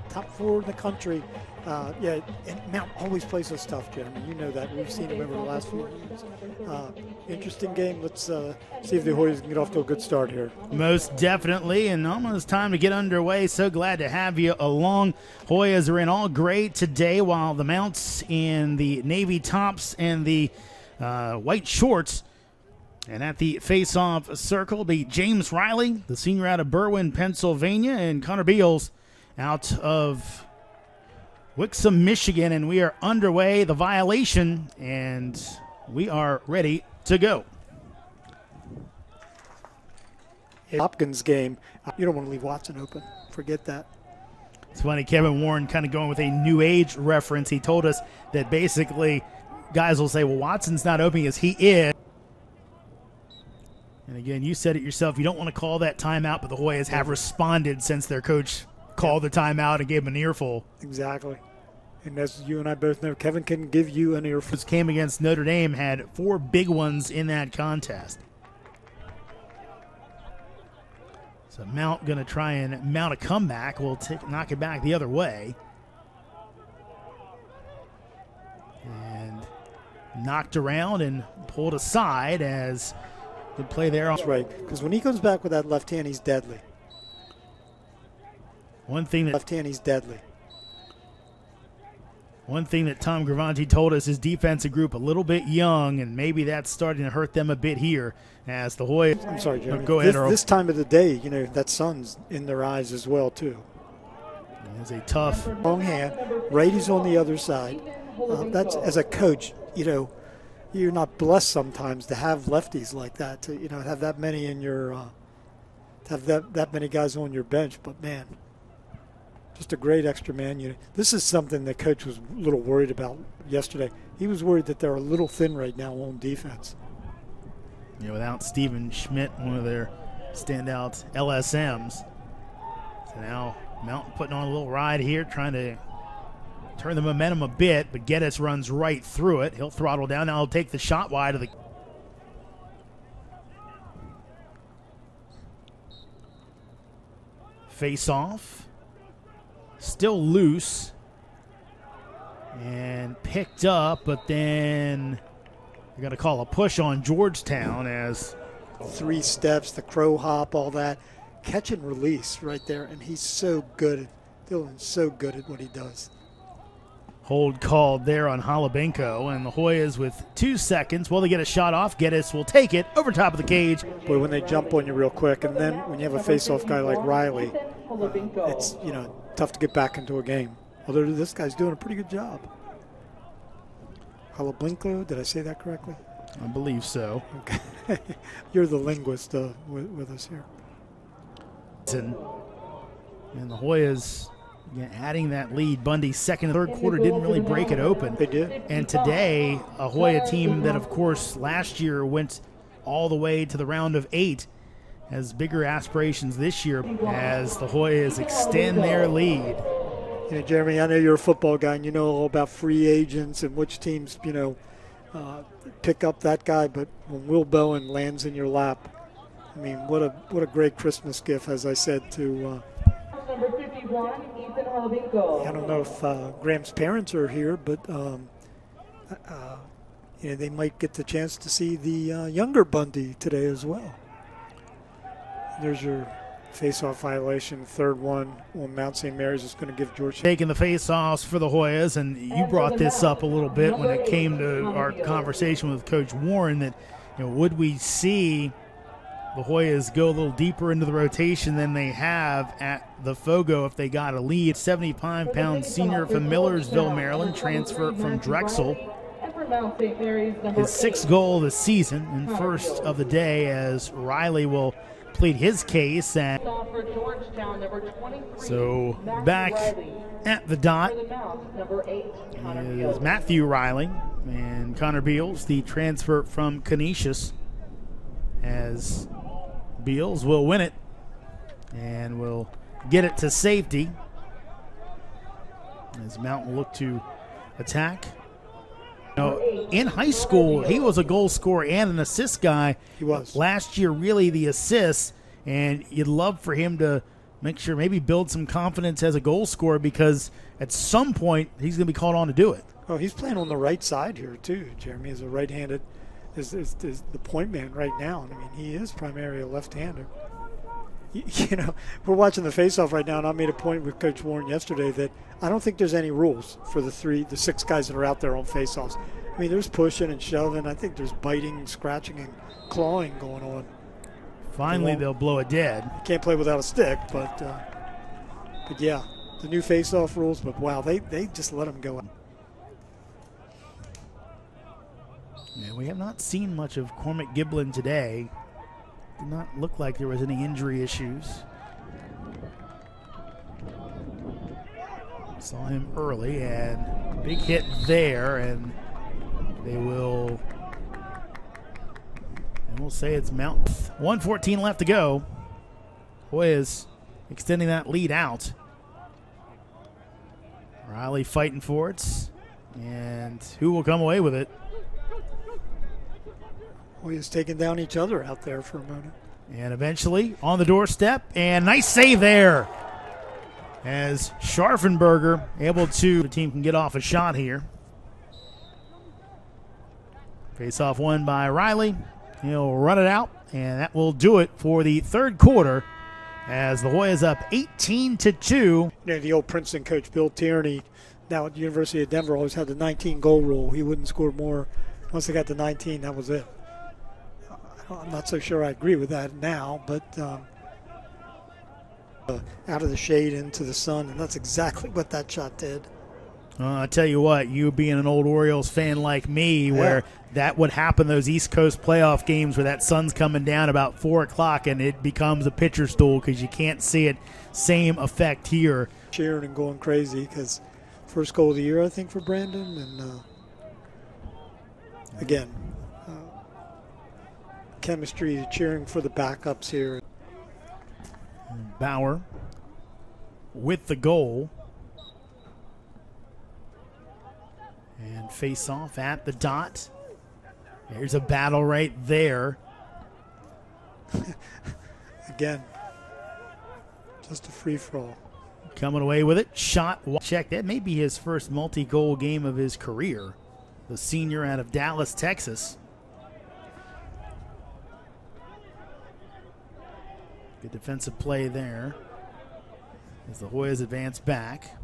Top 4 in the country. Yeah, and Mount always plays us tough, Jeremy. You know that. We've seen him over the last few years. Interesting game. Let's see if the Hoyas can get off to a good start here. Most definitely, and almost time to get underway. So glad to have you along. Hoyas are in all gray today, while the Mounts in the navy tops and the white shorts. And at the face-off circle will be James Reilly, the senior out of Berwyn, Pennsylvania, and Connor Beals out of Wixom, Michigan. And we are underway, the violation, and we are ready to go. Hopkins game. You don't want to leave Watson open. Forget that. It's funny, Kevin Warren kind of going with a new age reference. He told us that basically guys will say, well, Watson's not open as he is. And again, you said it yourself. You don't want to call that timeout, but the Hoyas have responded since their coach called the timeout and gave him an earful. Exactly. And as you and I both know, Kevin can give you an earful. This came against Notre Dame, had 4 big ones in that contest. So Mount going to try and mount a comeback. We'll knock it back the other way. And knocked around and pulled aside as good play there. That's right, because when he comes back with that left hand, he's deadly. One thing that Tom Gravanti told us, his defensive group a little bit young, and maybe that's starting to hurt them a bit here as the Hoyas. I'm sorry, Jeremy. Go ahead, this time of the day, you know, that sun's in their eyes as well, too. It's a tough long hand. Righty's on the other side. That's, as a coach, you know, you're not blessed sometimes to have lefties like that, to, you know, have that many in your, to have that many guys on your bench. But man, just a great extra man unit. This is something the coach was a little worried about yesterday. He was worried that they're a little thin right now on defense. Yeah, without Steven Schmidt, one of their standout LSMs. So now Mountain putting on a little ride here, trying to turn the momentum a bit, but Geddes runs right through it. He'll throttle down. Now he'll take the shot wide of the face-off. Still loose and picked up, but then they're going to call a push on Georgetown as 3 steps, the crow hop, all that. Catch and release right there, and he's so good. Dylan's so good at what he does. Hold called there on Holobenko, and the Hoyas with 2 seconds. Well, they get a shot off. Geddes will take it over top of the cage. Boy, when they jump on you real quick, and then when you have a face-off guy like Reilly, it's, you know, tough to get back into a game. Although this guy's doing a pretty good job. Holobenko, did I say that correctly? I believe so. Okay. You're the linguist with us here. And the Hoyas, again, adding that lead. Bundy's second and third quarter didn't really break it open. They did. And today, a Hoya team that, of course, last year went all the way to the round of 8 has bigger aspirations this year as the Hoyas extend their lead. You know, Jeremy, I know you're a football guy and you know all about free agents and which teams, you know, pick up that guy. But when Will Bowen lands in your lap, I mean, what a great Christmas gift, as I said to Number 51, Ethan Holobenko. I don't know if Graham's parents are here, but you know, they might get the chance to see the younger Bundy today as well. There's your face-off violation, third one on Mount St. Mary's is going to give Georgetown. Taking the face-offs for the Hoyas, and you brought this up a little bit when it came to our conversation with Coach Warren that, you know, would we see the Hoyas go a little deeper into the rotation than they have at the Fogo if they got a lead. 75-pound senior from Millersville, Maryland, transfer from Drexel. His 6th goal of the season and first of the day as Reilly will plead his case. And so back at the dot is Matthew Reilly and Connor Beals, the transfer from Canisius, as Beals will win it and will get it to safety as Mount will look to attack. You know, in high school, he was a goal scorer and an assist guy. He was. Last year, really the assists, and you'd love for him to make sure maybe build some confidence as a goal scorer, because at some point he's going to be called on to do it. Oh, he's playing on the right side here too, Jeremy, as a right-handed, is the point man right now. I mean, he is primarily a left-hander. You know, we're watching the face-off right now, and I made a point with Coach Warren yesterday that I don't think there's any rules for the 6 guys that are out there on face-offs. I mean, there's pushing and shoving. I think there's biting and scratching and clawing going on. Finally, they'll blow it dead. You can't play without a stick, but yeah, the new face-off rules. But wow, they just let them go. Yeah, we have not seen much of Cormac Giblin today. Did not look like there was any injury issues. Saw him early, and big hit there, and they will, and we'll say it's Mount. 1:14 left to go. Hoyas extending that lead out. Reilly fighting for it, and who will come away with it? Hoyas taking down each other out there for a moment. And eventually on the doorstep, and nice save there as Scharfenberger able to, the team can get off a shot here. Face-off won by Reilly. He'll run it out, and that will do it for the third quarter as the Hoyas up 18-2. You know, the old Princeton coach Bill Tierney, now at the University of Denver, always had the 19-goal rule. He wouldn't score more. Once they got to 19, that was it. I'm not so sure I agree with that now, but out of the shade into the sun, and that's exactly what that shot did. I tell you what, you being an old Orioles fan like me, where that would happen, those East Coast playoff games where that sun's coming down about 4 o'clock and it becomes a pitcher stool because you can't see it. Same effect here. Cheering and going crazy because first goal of the year, I think, for Brandon. And again, chemistry, cheering for the backups here. Bauer with the goal. And face off at the dot. There's a battle right there. Again, just a free-for-all. Coming away with it. Shot, check. That may be his first multi-goal game of his career. The senior out of Dallas, Texas. Good defensive play there as the Hoyas advance back.